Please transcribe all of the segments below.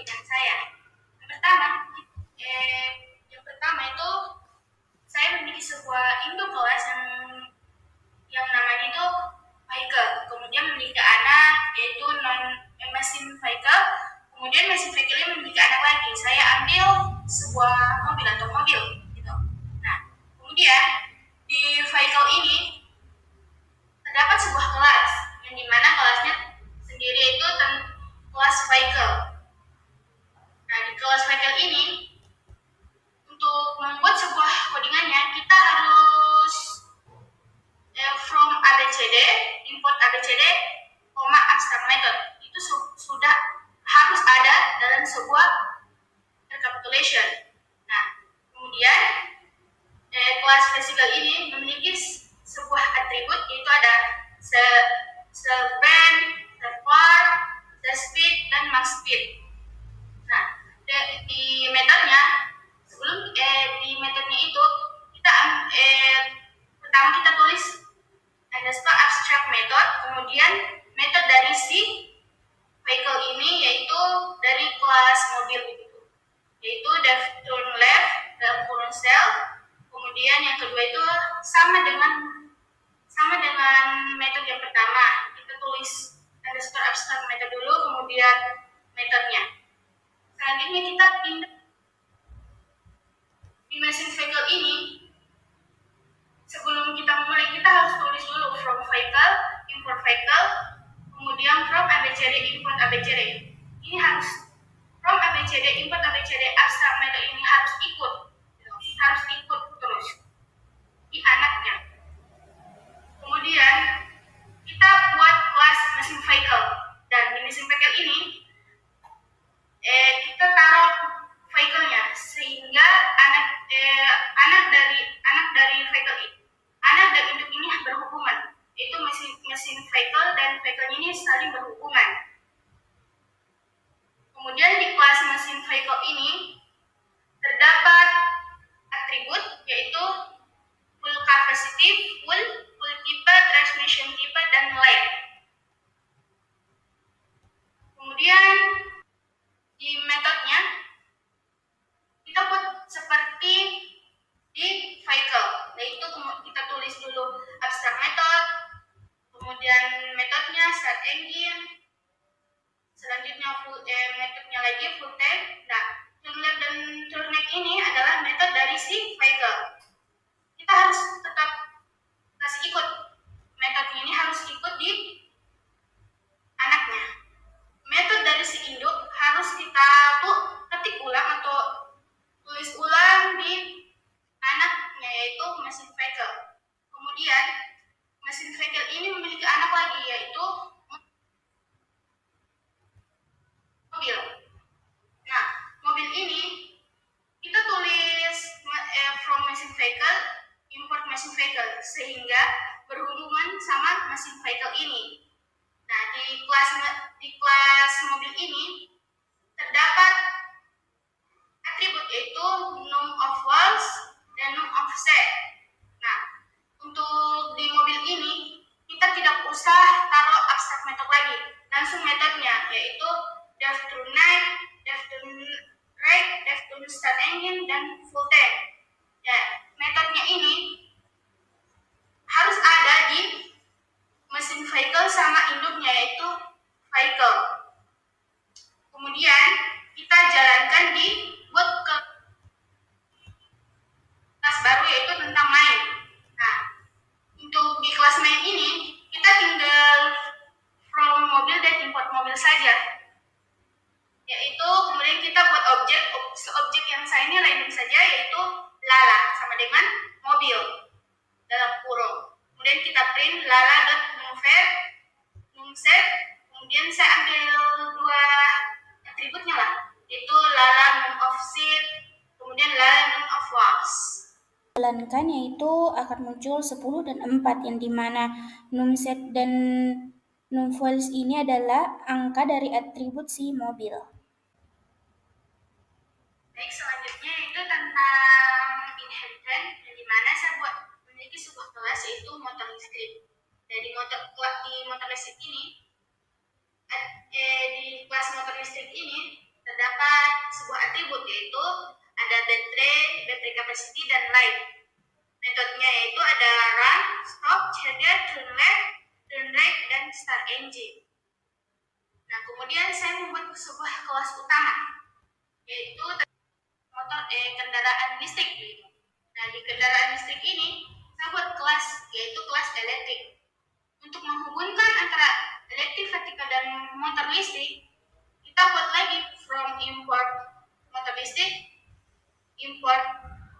dengan saya. Yang pertama, yang pertama itu saya memiliki sebuah induk kelas yang namanya itu vehicle. Kemudian memiliki anak yaitu mesin vehicle. Kemudian mesin vehicle ini memiliki anak lagi. Saya ambil sebuah mobil atau mobil gitu. Nah, kemudian di vehicle ini terdapat sebuah kelas yang dimana kelasnya sendiri itu kelas vehicle. Nah, di kelas vehicle ini untuk membuat sebuah codingannya kita harus from ABCD, import ABCD, abstract method. Itu sudah harus ada dalam sebuah recapitulation. Nah, kemudian kelas physical ini memiliki sebuah atribut, yaitu ada band, var, speed, dan max speed. Nah, di metodenya di metodenya itu kita pertama kita tulis underscore abstract method, kemudian metode dari si vehicle ini yaitu dari kelas mobil begitu, yaitu def turn left dalam kurung cell. Kemudian yang kedua itu sama dengan metode yang pertama, kita tulis underscore abstract method dulu, kemudian metodenya. Selanjutnya kita pindah di mesin vehicle ini. Sebelum kita mulai, kita harus tulis dulu from vehicle, import vehicle, kemudian from ABCD, import ABCD. Ini harus from ABCD, import ABCD, abstract method ini harus ikut terus di anaknya. Kemudian kita buat kelas mesin vehicle, dan di mesin vehicle ini kita taruh vehicle-nya sehingga anak dari vehicle ini, anak dan induk ini berhubungan, yaitu mesin vehicle dan vehicle ini saling berhubungan. Kemudian di kelas mesin vehicle ini terdapat atribut yaitu full capacitive, full tipe, transmission tipe, dan light. Kemudian di metodenya kita buat seperti di vehicle, yaitu kita tulis dulu abstract method, kemudian metodenya start engine, selanjutnya metodenya lagi full tank. Nah, turn left dan turn right ini adalah metode dari si vehicle. Kita harus tetap kasih ikut metodenya, ini harus ikut di anaknya. Metode dari si induk harus kita ketik ulang atau tulis ulang di anaknya, yaitu mesin vehicle. Kemudian mesin vehicle ini memiliki anak lagi, yaitu mobil. Nah, mobil ini kita tulis from mesin vehicle, import mesin vehicle, sehingga berhubungan sama mesin vehicle ini. Nah, di kelas mobil ini terdapat atribut yaitu num of walls dan num of set. Nah, untuk di mobil ini kita tidak usah taruh abstract method lagi, langsung metodenya yaitu def turn right, def turn right, def turn start engine, dan full tank. Ya, metodenya ini harus ada di mesin vehicle sama induknya yaitu vehicle. Kemudian kita jalankan buat ke kelas baru yaitu tentang main. Nah, untuk di kelas main ini kita tinggal from mobil dan import mobil saja, yaitu kemudian kita buat objek yang saya ini random saja, yaitu lala sama dengan mobil dalam kurung. Kemudian kita print lala.numset, kemudian saya ambil dua atributnya lah, yaitu lala num of seat, kemudian lala num of walls. Jalankan yaitu akan muncul 10 dan 4, yang dimana numset dan numValues ini adalah angka dari atribut si mobil. Baik, selanjutnya itu tentang inheritance, yang dimana saya memiliki sebuah kelas yaitu motor listrik. Di motor listrik ini, di kelas motor listrik ini terdapat sebuah atribut, yaitu ada baterai capacity, dan light. Metodenya yaitu ada run, stop, shader, turn left, turn right, dan start engine. Nah, kemudian saya membuat sebuah kelas utama, yaitu kendaraan listrik. Nah, di kendaraan listrik ini saya buat kelas, yaitu kelas elektrik. Untuk menghubungkan antara elektrik vertikal dan motor listrik, kita buat lagi from import motor listrik, import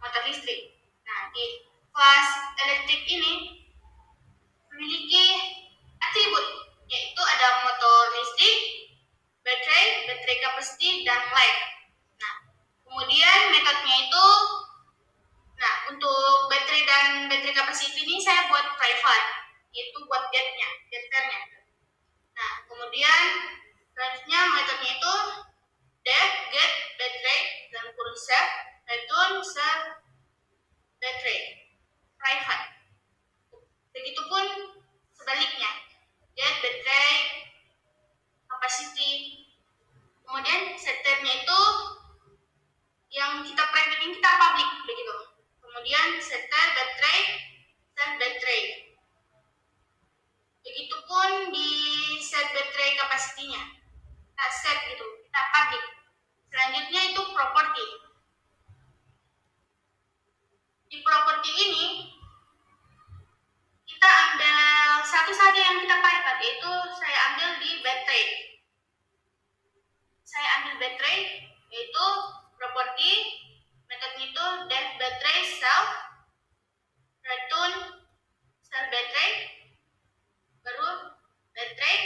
motor listrik. Nah, di kelas elektrik ini memiliki atribut, yaitu ada motor listrik, baterai capacity, dan light. Nah, kemudian metodenya itu, nah, untuk baterai dan baterai capacity ini saya buat private, yaitu buat getternya. Nah, kemudian selanjutnya metodenya itu def, get, baterai, dan kurung save, return, save, baterai, private. Begitupun sebaliknya, get, baterai, capacity. Kemudian setternya itu yang kita private ini kita public, begitu. Kemudian setter, baterai, set baterai. Begitupun di set baterai kapasitinya, kita set gitu, kita public. Selanjutnya itu property. Di property ini kita ambil satu saja yang kita private, yaitu saya ambil di baterai. Saya ambil baterai, yaitu property, metode itu def baterai self, return self baterai, baru baterai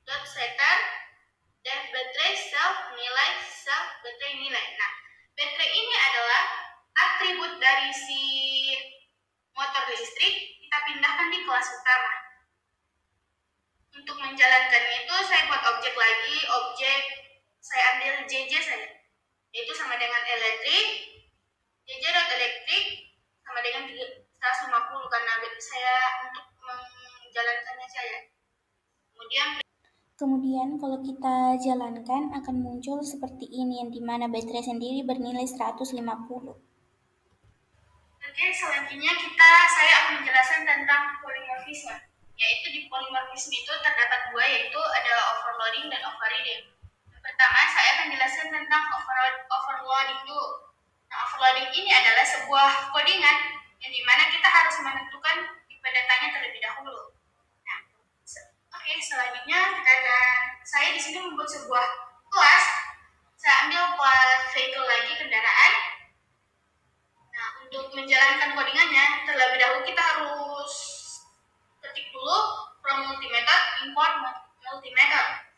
dot setter, def baterai self nilai, self baterai nilai. Nah, baterai ini adalah atribut dari si motor listrik, kita pindahkan di kelas utama. Untuk menjalankannya itu saya buat objek lagi, objek saya ambil JJ saja, yaitu sama dengan elektrik, JJ.elektrik sama dengan 150, karena saya untuk menjalankannya saja. Kemudian kalau kita jalankan akan muncul seperti ini, yang dimana baterai sendiri bernilai 150. Oke, selanjutnya saya akan menjelaskan tentang polimorfisme. Yaitu di polimorfisme itu terdapat dua, yaitu ada overloading dan overriding. Yang pertama, saya akan jelaskan tentang overloading dulu. Nah, overloading ini adalah sebuah codingan yang dimana kita harus menentukan tipe datanya terlebih dahulu. Nah, oke, selanjutnya saya di sini membuat sebuah kelas. Saya ambil kelas vehicle lagi, kendaraan. Nah, untuk menjalankan codingannya, terlebih dahulu kita harus ketik dulu from multimeter, import multimeter.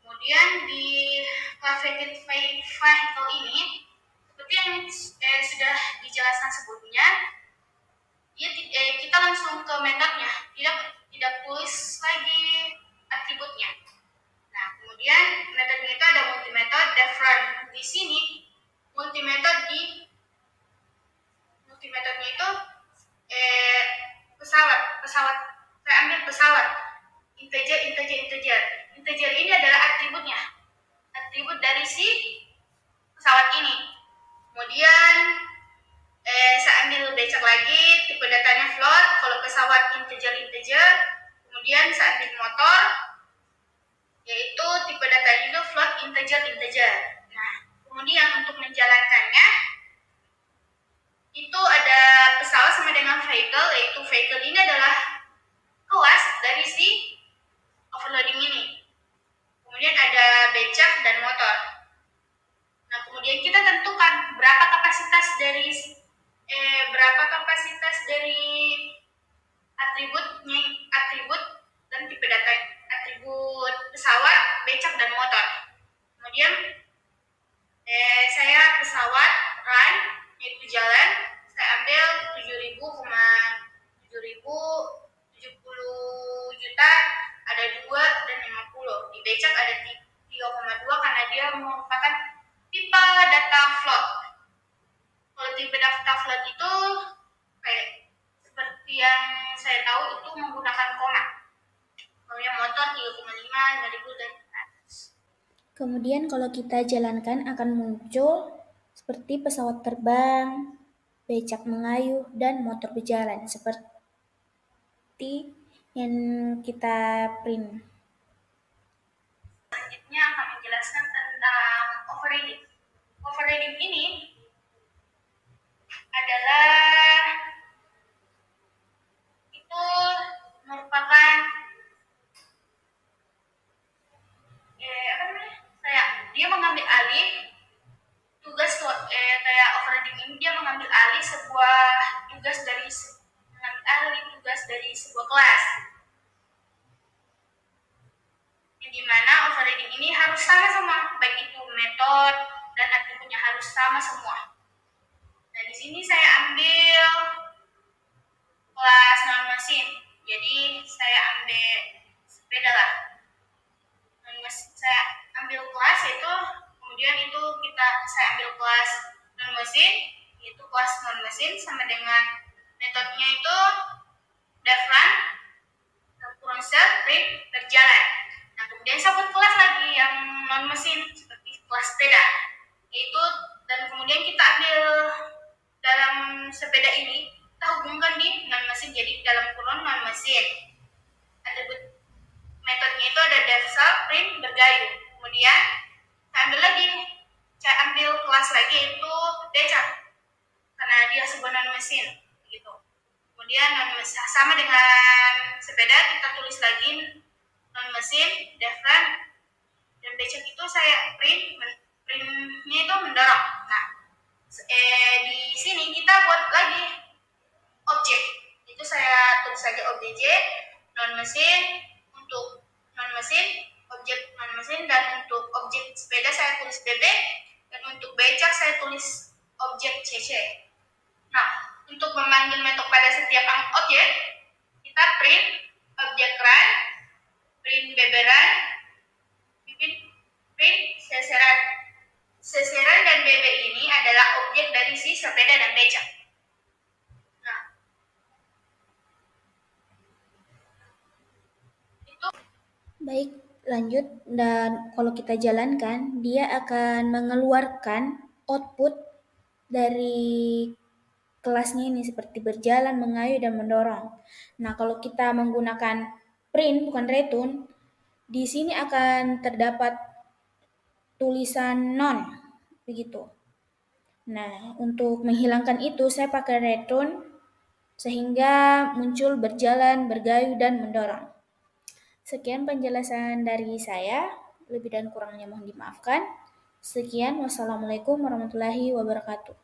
Kemudian di vehicle ini, seperti yang sudah dijelaskan sebelumnya, kita langsung ke metodenya, tidak tulis lagi atributnya. Nah, kemudian metodenya itu ada multimeter, different. Di sini multimeternya itu pesawat. Saya ambil pesawat. Integer ini adalah atributnya. Atribut dari si pesawat ini. Kemudian saya ambil becak lagi, tipe datanya float. Kalau pesawat integer. Kemudian saya ambil motor, yaitu tipe datanya itu float integer. Nah, kemudian untuk menjalankannya itu ada pesawat sama dengan vehicle, yaitu vehicle ini adalah kelas dari si overloading ini. Kemudian ada becak dan motor. Nah, kemudian kita tentukan berapa kapasitas dari atribut dan tipe data, atribut pesawat, becak, dan motor. Kemudian saya pesawat run, yaitu jalan, saya ambil 70 juta, ada 2 dan 50. Di becak ada 3,2 karena dia merupakan tipe data float. Kalau tipe data float itu seperti yang saya tahu itu menggunakan koma. Kemudian motor 3,5, 5.000, dan atas. Kemudian kalau kita jalankan akan muncul seperti pesawat terbang, becak mengayuh, dan motor berjalan seperti yang kita print. Selanjutnya akan menjelaskan tentang overriding. Overriding ini adalah itu merupakan apa namanya? Kayak dia mengambil alih tugas kayak overriding ini dia mengambil alih sebuah tugas dari mengambil alih tugas dari sebuah kelas. Yang dimana overriding ini harus sama-sama, baik itu metode dan atributnya harus sama semua. Nah, di sini saya ambil kelas non mesin. Jadi saya ambil sepeda lah. Saya ambil kelas itu, kemudian itu saya ambil kelas non mesin, yaitu kelas non mesin sama dengan metodenya itu Devran, kurang sel, print, berjalan. Nah, kemudian saya buat kelas lagi yang non mesin seperti kelas sepeda, yaitu dan kemudian kita ambil dalam sepeda ini kita hubungkan di non mesin, jadi dalam kurung non mesin. Atribut metodenya itu ada dasar, print, bergayung. Kemudian saya ambil kelas lagi yaitu becak karena dia sebuah non mesin gitu. Kemudian sama dengan sepeda kita tulis lagi non mesin, Devran, dan becak itu saya printnya itu mendorong. Nah, di sini kita buat lagi objek. Itu saya tulis lagi objek non mesin untuk non mesin, objek non mesin, dan untuk objek sepeda saya tulis BB, dan untuk becak saya tulis objek CC. Nah, untuk memanggil metode pada setiap objek, kita print objek run, print BB run, print seseran. Seseran dan BB ini adalah objek dari si sepeda dan becak. Nah, itu. Baik, lanjut. Dan kalau kita jalankan, dia akan mengeluarkan output dari kelasnya ini seperti berjalan, mengayuh, dan mendorong. Nah, kalau kita menggunakan print bukan return, di sini akan terdapat tulisan non, begitu. Nah, untuk menghilangkan itu saya pakai return sehingga muncul berjalan, bergayuh, dan mendorong. Sekian penjelasan dari saya, lebih dan kurangnya mohon dimaafkan. Sekian, wassalamualaikum warahmatullahi wabarakatuh.